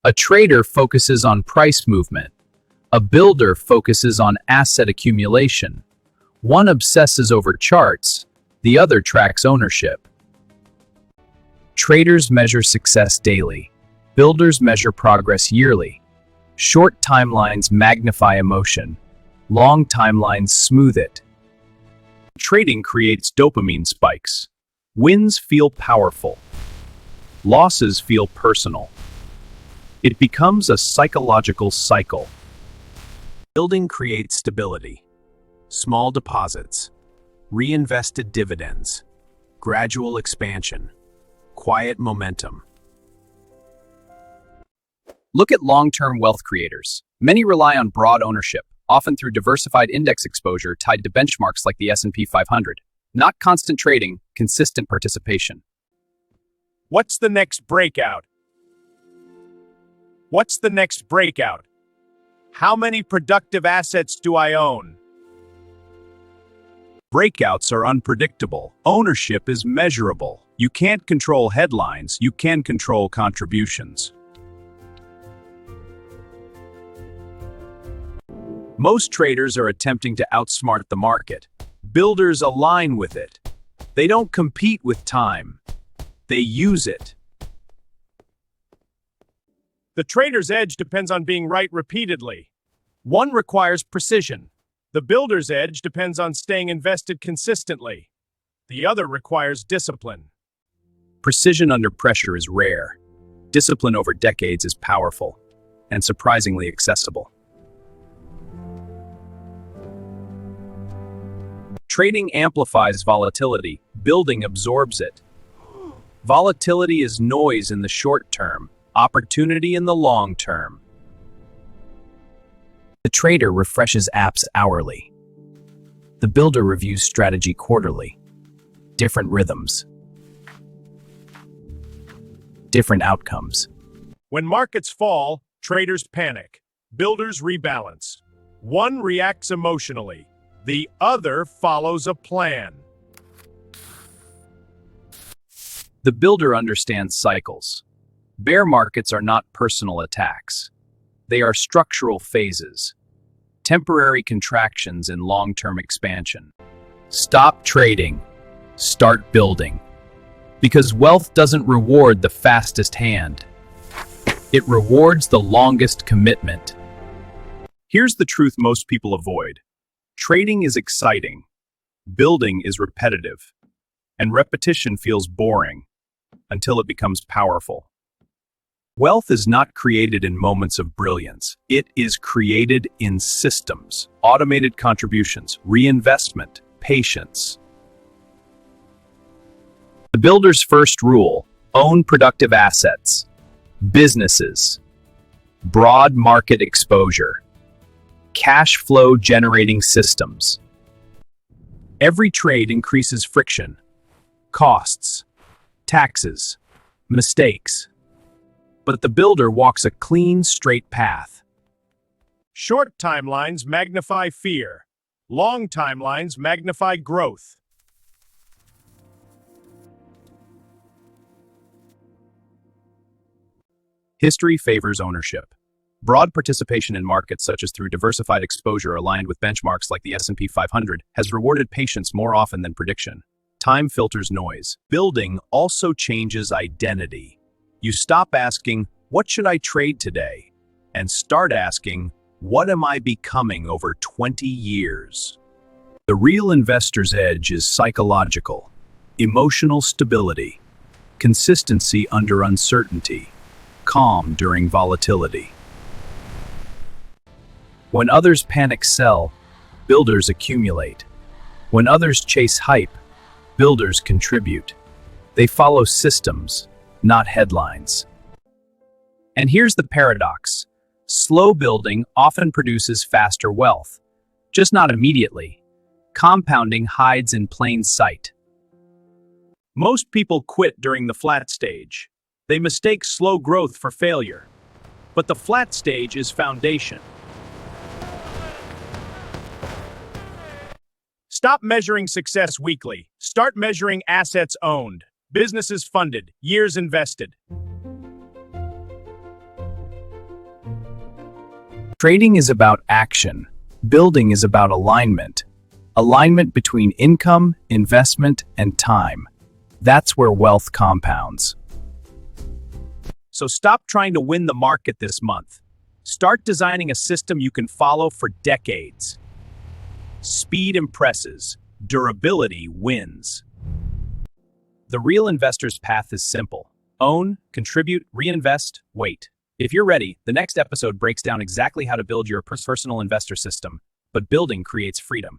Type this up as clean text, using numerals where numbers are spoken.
A trader focuses on price movement. A builder focuses on asset accumulation. One obsesses over charts, the other tracks ownership. Traders measure success daily. Builders measure progress yearly. Short timelines magnify emotion. Long timelines smooth it. Trading creates dopamine spikes. Wins feel powerful. Losses feel personal. It becomes a psychological cycle. Building creates stability. Small deposits. Reinvested dividends. Gradual expansion. Quiet momentum. Look at long-term wealth creators. Many rely on broad ownership, often through diversified index exposure tied to benchmarks like the S&P 500. Not constant trading, consistent participation. What's the next breakout? What's the next breakout? How many productive assets do I own? Breakouts are unpredictable. Ownership is measurable. You can't control headlines, you can control contributions. Most traders are attempting to outsmart the market. Builders align with it. They don't compete with time. They use it. The trader's edge depends on being right repeatedly. One requires precision. The builder's edge depends on staying invested consistently. The other requires discipline. Precision under pressure is rare. Discipline over decades is powerful and surprisingly accessible. Trading amplifies volatility. Building absorbs it. Volatility is noise in the short term, opportunity in the long term. The trader refreshes apps hourly. The builder reviews strategy quarterly. Different rhythms. Different outcomes. When markets fall, traders panic. Builders rebalance. One reacts emotionally. The other follows a plan. The builder understands cycles. Bear markets are not personal attacks. They are structural phases, temporary contractions in long-term expansion. Stop trading. Start building. Because wealth doesn't reward the fastest hand. It rewards the longest commitment. Here's the truth most people avoid. Trading is exciting. Building is repetitive. And repetition feels boring until it becomes powerful. Wealth is not created in moments of brilliance. It is created in systems, automated contributions, reinvestment, patience. The builder's first rule: own productive assets, businesses, broad market exposure, cash flow generating systems. Every trade increases friction, costs, taxes, mistakes. But the builder walks a clean, straight path. Short timelines magnify fear. Long timelines magnify growth. History favors ownership. Broad participation in markets such as through diversified exposure aligned with benchmarks like the S&P 500 has rewarded patience more often than prediction. Time filters noise. Building also changes identity. You stop asking, "What should I trade today?" and start asking, "What am I becoming over 20 years?" The real investor's edge is psychological, emotional stability, consistency under uncertainty, calm during volatility. When others panic sell, builders accumulate. When others chase hype, builders contribute. They follow systems, not headlines. And here's the paradox. Slow building often produces faster wealth, just not immediately. Compounding hides in plain sight. Most people quit during the flat stage. They mistake slow growth for failure. But the flat stage is foundation. Stop measuring success weekly. Start measuring assets owned, businesses funded, years invested. Trading is about action. Building is about alignment. Alignment between income, investment, and time. That's where wealth compounds. So stop trying to win the market this month. Start designing a system you can follow for decades. Speed impresses. Durability wins. The real investor's path is simple. Own, contribute, reinvest, wait. If you're ready, the next episode breaks down exactly how to build your personal investor system. But building creates freedom.